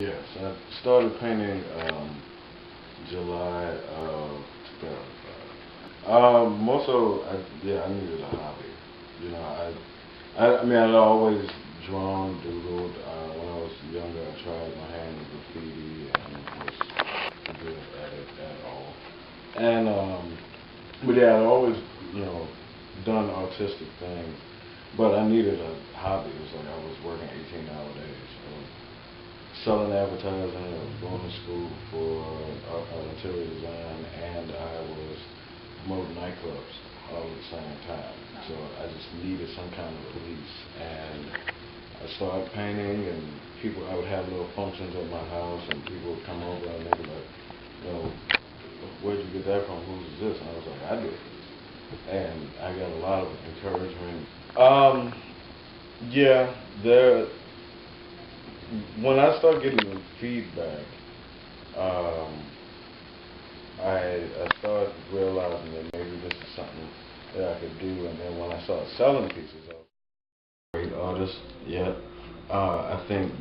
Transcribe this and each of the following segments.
Yes, I started painting July of 2005. More so, I needed a hobby. You know, I mean, I'd always drawn, doodled. When I was younger, I tried my hand in graffiti and was good at it at all. And, but yeah, I'd always, you know, done artistic things. But I needed a hobby. It was like I was working 18-hour days. Selling advertising, I was going to school for interior design, and I was promoting nightclubs all at the same time. So I just needed some kind of release, and I started painting, and I would have little functions at my house, and people would come over and they'd be like, you know, where'd you get that from? Whose is this? And I was like, I did this. And I got a lot of encouragement. Yeah, when I started getting the feedback, um, I started realizing that maybe this is something that I could do. And then when I started selling pieces, I was a great artist yet. I think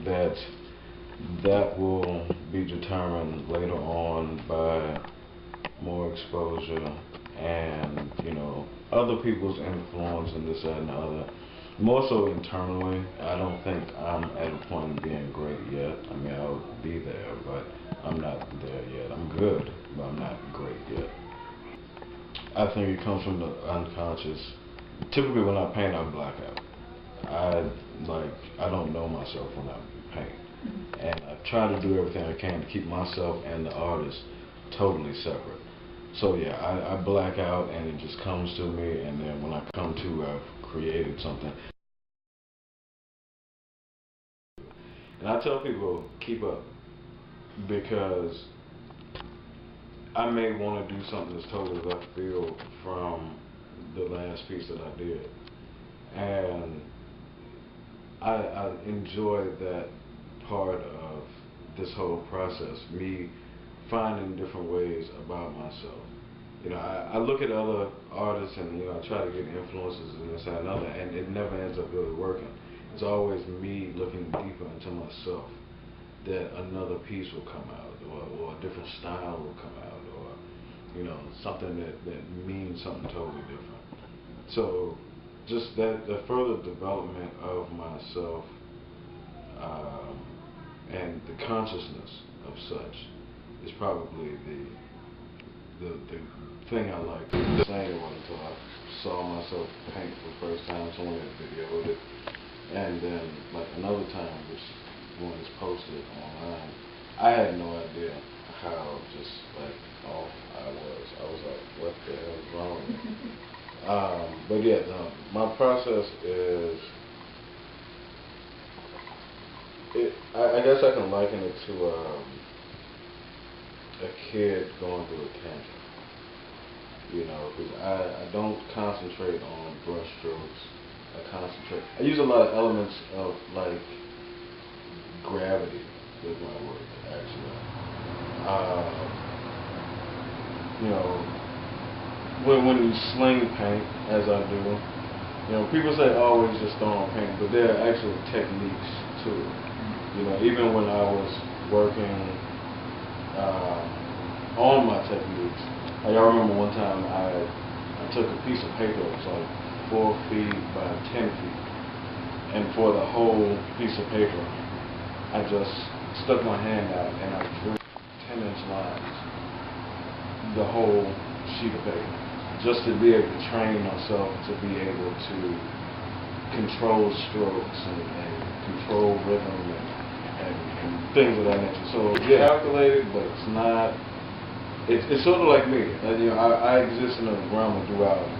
that will be determined later on by more exposure and, you know, other people's influence and this, that, and the other. More so internally, I don't think I'm at a point of being great yet. I mean, I'll be there, but I'm not there yet. I'm good, but I'm not great yet. I think it comes from the unconscious. Typically, when I paint, I black out. I I don't know myself when I paint, and I try to do everything I can to keep myself and the artist totally separate. So yeah, I black out and it just comes to me, and then when I come to, I've created something. And I tell people, keep up, because I may want to do something that's totally left field from the last piece that I did. And I enjoy that part of this whole process, me finding different ways about myself. You know, I look at other artists and, you know, I try to get influences and this and another, and it never ends up really working. It's always me looking deeper into myself that another piece will come out, or a different style will come out, or, you know, something that means something totally different. So just that the further development of myself, um, and the consciousness of such is probably the thing I like. Saying it wasn't until I saw myself paint for the first time. Someone had videoed it, and then like another time, which when it's posted online, I had no idea how just like off I was. I was like, what the hell is wrong with me? But yeah, my process is, I guess I can liken it to a kid going through a tantrum. You know, because I don't concentrate on brush strokes. I use a lot of elements of like gravity with my work, actually. You know, when you sling paint, as I do, you know, people say always just throw on paint, but there are actual techniques to it. You know, even when I was working on my techniques, I remember one time I took a piece of paper that was like 4 feet by 10 feet, and for the whole piece of paper, I just stuck my hand out and I drew 10-inch lines, the whole sheet of paper, just to be able to train myself to be able to control strokes and control rhythm and things of that nature. So yeah, calculated, but it's not. It's sort of like me. You know, I exist in a realm of duality.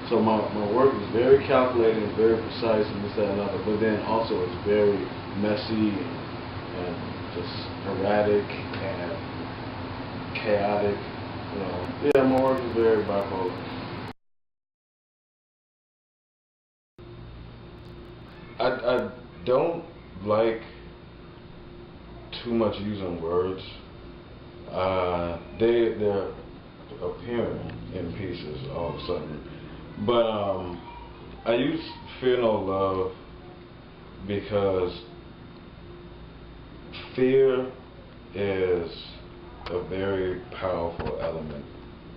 So my work is very calculated, and very precise, and this, that, and other. But then also it's very messy and just erratic and chaotic. You know, yeah, my work is very bipolar. I don't like too much using words. They're appearing in pieces all of a sudden. But I use Fear No Love because Fear is a very powerful element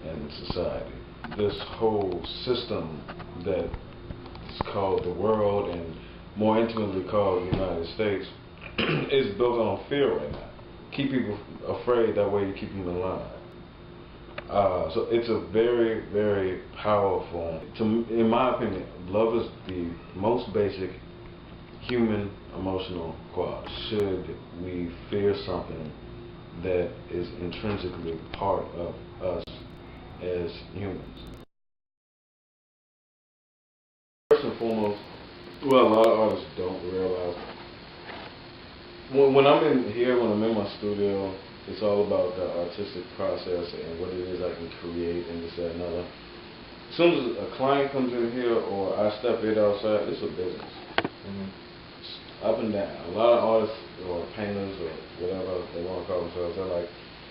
in society. This whole system that is called the world and more intimately called the United States is built on fear right now. Keep people afraid, that way you keep them alive. So it's a very, very powerful, in my opinion, love is the most basic human emotional quality. Should we fear something that is intrinsically part of us as humans? First and foremost, well, a lot of artists don't realize, when I'm in here, when I'm in my studio, it's all about the artistic process and what it is I can create and this, that, and other. As soon as a client comes in here or I step it outside, it's a business. Up and down. A lot of artists or painters or whatever they want to call themselves, they're like,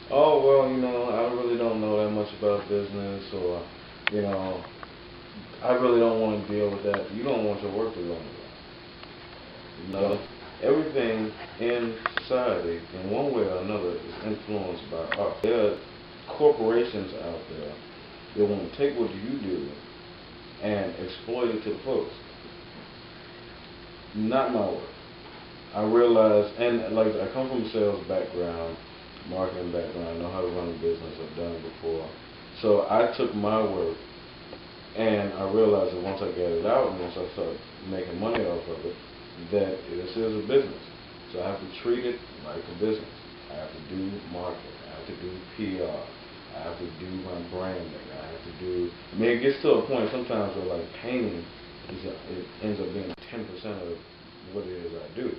oh, well, I really don't know that much about business, or, I really don't want to deal with that. You don't want your work to go anywhere. Everything in society, in one way or another, is influenced by art. There are corporations out there that want to take what you do and exploit it to the fullest. Not my work. I realize, and like I come from a sales background, marketing background, I know how to run a business, I've done it before. So I took my work and I realized that once I got it out and once I started making money off of it, that this is a business. So I have to treat it like a business. I have to do marketing, I have to do PR, I have to do my branding, I have to do, it gets to a point sometimes where like painting, it ends up being 10% of what it is I do.